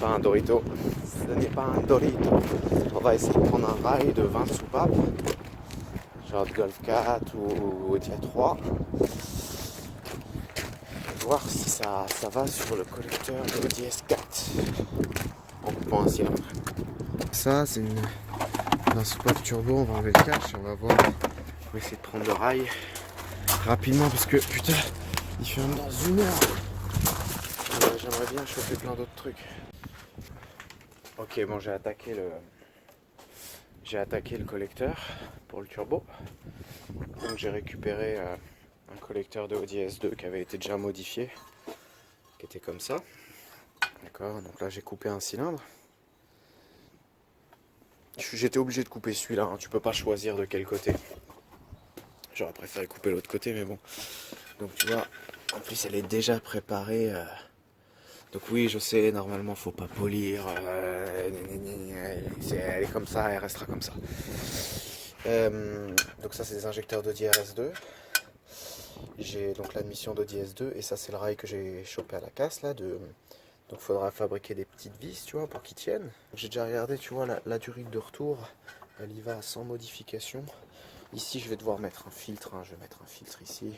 pas un Dorito. Ce n'est pas un Dorito. On va essayer de prendre un rail de 20 soupapes. Genre de Golf 4 ou Dia 3. Voir si ça va sur le collecteur de ODS 4 en coupant un cylindre. Ça c'est un soupape turbo, on va enlever le cache et on va voir. On va essayer de prendre le rail rapidement parce que putain il ferme dans 1 heure. J'aimerais bien choper plein d'autres trucs. Ok, bon, j'ai attaqué le collecteur pour le turbo. Donc j'ai récupéré un collecteur de Audi S2 qui avait été déjà modifié, qui était comme ça. D'accord, donc là j'ai coupé un cylindre. J'étais obligé de couper celui-là, hein. Tu peux pas choisir de quel côté. J'aurais préféré couper l'autre côté, mais bon. Donc tu vois, en plus elle est déjà préparée. Donc oui, je sais, normalement faut pas polir. Elle est comme ça, elle restera comme ça. Donc ça c'est des injecteurs d'Audi RS2. J'ai donc l'admission d'Audi S2 et ça c'est le rail que j'ai chopé à la casse là. Donc il faudra fabriquer des petites vis, tu vois, pour qu'ils tiennent. J'ai déjà regardé, tu vois, la durite de retour, elle y va sans modification. Ici je vais devoir mettre un filtre, hein. Je vais mettre un filtre ici.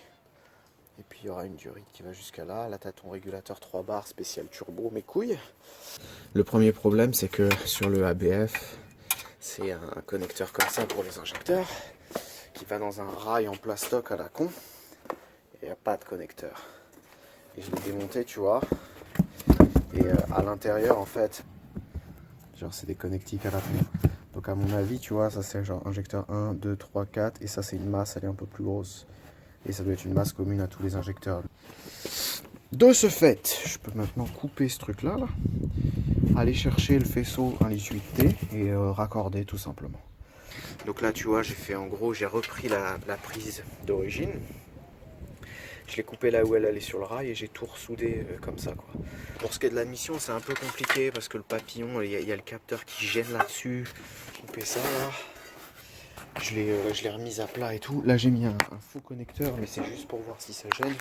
Et puis il y aura une durite qui va jusqu'à là. Là tu as ton régulateur 3 bars spécial turbo, mes couilles. Le premier problème c'est que sur le ABF, c'est un connecteur comme ça pour les injecteurs qui va dans un rail en plastoc à la con. Et il n'y a pas de connecteur. Et je l'ai démonté, tu vois. Et à l'intérieur, en fait, genre c'est des connectiques à l'intérieur. Donc à mon avis, tu vois, ça c'est genre injecteur 1, 2, 3, 4. Et ça c'est une masse, elle est un peu plus grosse. Et ça doit être une masse commune à tous les injecteurs. De ce fait, je peux maintenant couper ce truc là, aller chercher le faisceau 1,8T et raccorder tout simplement. Donc là tu vois, j'ai fait en gros, j'ai repris la prise d'origine. Je l'ai coupé là où elle allait sur le rail et j'ai tout ressoudé comme ça quoi. Pour ce qui est de la mission, c'est un peu compliqué parce que le papillon, il y a le capteur qui gêne là-dessus. Couper ça là. Je l'ai remise à plat et tout. Là j'ai mis un faux connecteur, mais c'est juste pour voir si ça gêne.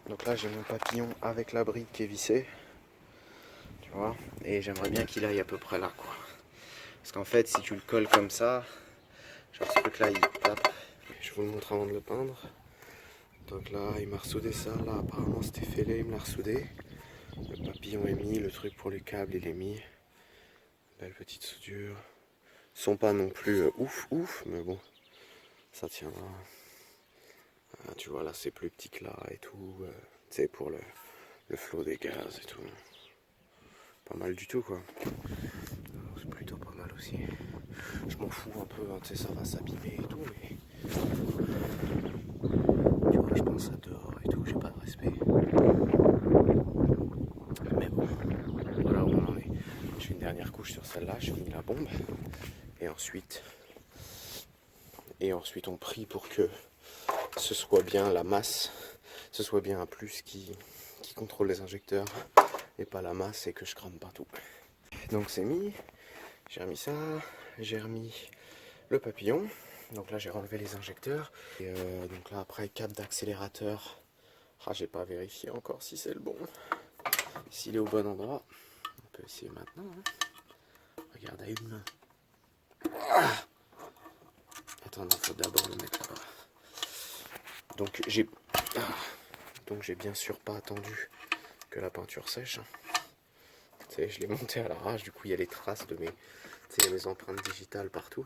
Donc là j'ai mon papillon avec la brique qui est vissée. Tu vois. Et j'aimerais bien qu'il aille à peu près là quoi. Parce qu'en fait si tu le colles comme ça, genre ce truc là il tape. Je vous le montre avant de le peindre. Donc là il m'a ressoudé ça. Là apparemment c'était fêlé, il me l'a ressoudé. Le papillon est mis, le truc pour les câbles il est mis. Belle petite soudure. Ils sont pas non plus ouf, mais bon, ça tiendra. Tu vois là c'est plus petit que là et tout. Tu sais pour le flot des gaz et tout. Pas mal du tout quoi. C'est plutôt pas mal aussi. Je m'en fous un peu, hein, tu sais ça va s'abîmer et tout, mais tu vois je pense à dehors et tout, j'ai pas de respect. Mais bon, voilà où on en est. Je fais une dernière couche sur celle-là, je finis la bombe. Et ensuite on prie pour que ce soit bien la masse, ce soit bien un plus qui contrôle les injecteurs et pas la masse et que je crame pas tout. Donc c'est mis, j'ai remis ça, j'ai remis le papillon. Donc là j'ai relevé les injecteurs. Et donc là après câble d'accélérateur. Ah j'ai pas vérifié encore si c'est le bon. S'il est au bon endroit. On peut essayer maintenant. Hein. Regarde à une main. Ah attends, il faut d'abord le mettre là-bas. Donc j'ai bien sûr pas attendu que la peinture sèche. Tu sais, je l'ai monté à l'arrache, du coup il y a les traces de mes empreintes digitales partout.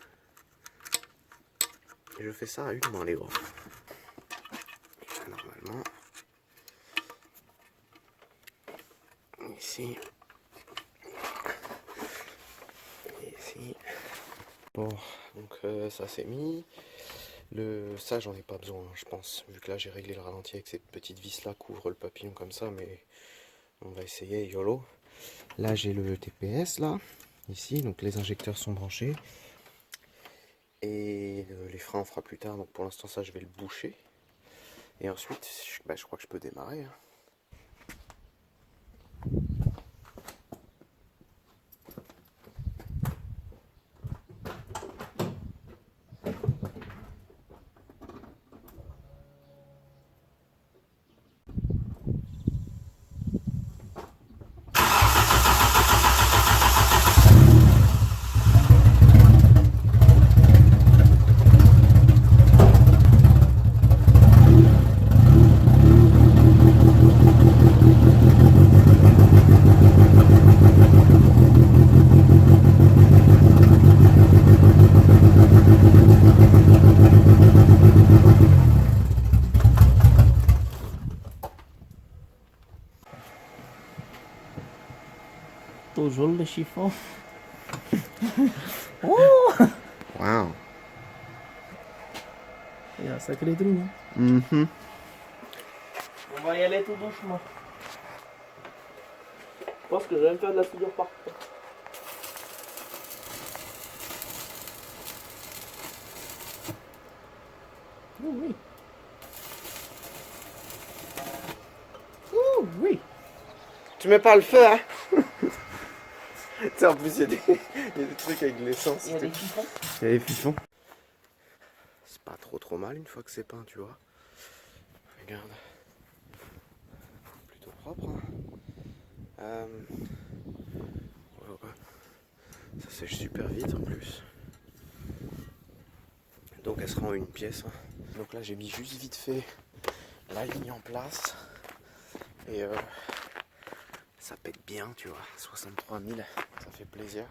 Et je fais ça à une main les gros. Normalement. Ici. Et ici. Bon, donc ça c'est mis. Ça j'en ai pas besoin je pense, vu que là j'ai réglé le ralenti avec cette petite vis là, couvre le papillon comme ça, mais on va essayer, YOLO. Là j'ai le TPS là, ici, donc les injecteurs sont branchés. Et les freins on fera plus tard, donc pour l'instant ça je vais le boucher. Et ensuite, je crois que je peux démarrer. Hein. trop joli le chiffon. Oh! Waouh. Il y a un sacré trou. Hein. Mhm. On va y aller tout doucement. Je pense que je vais me faire de la soudure par contre. Oh oui. Oh oui. Tu mets pas le feu, hein? Tu sais, en plus, il y a des trucs avec de l'essence. Il y a des chiffons. Il y a des fichons. C'est pas trop mal une fois que c'est peint, tu vois. Regarde. Plutôt propre. Hein. Ouais. Ça sèche super vite en plus. Donc elle sera en une pièce. Hein. Donc là j'ai mis juste vite fait la ligne en place. Et ça pète bien, tu vois. 63 000, ça fait plaisir.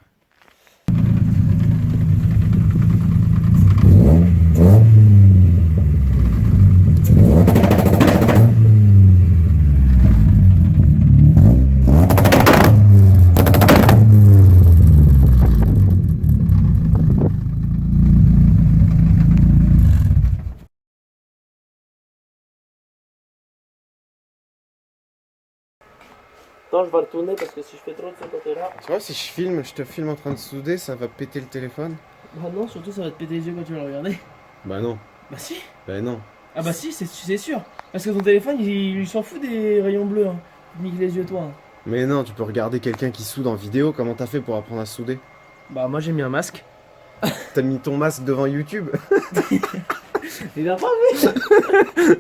Attends, je vais retourner parce que si je fais trop de ce côté-là. Tu vois, si je te filme en train de souder, ça va péter le téléphone. Bah non, surtout ça va te péter les yeux quand tu vas le regarder. Bah non. Bah si. Bah non. Ah bah si, c'est sûr. Parce que ton téléphone, il s'en fout des rayons bleus. Hein. Nique les yeux, toi. Hein. Mais non, tu peux regarder quelqu'un qui soude en vidéo. Comment t'as fait pour apprendre à souder? Bah moi j'ai mis un masque. T'as mis ton masque devant YouTube? Il a pas vu.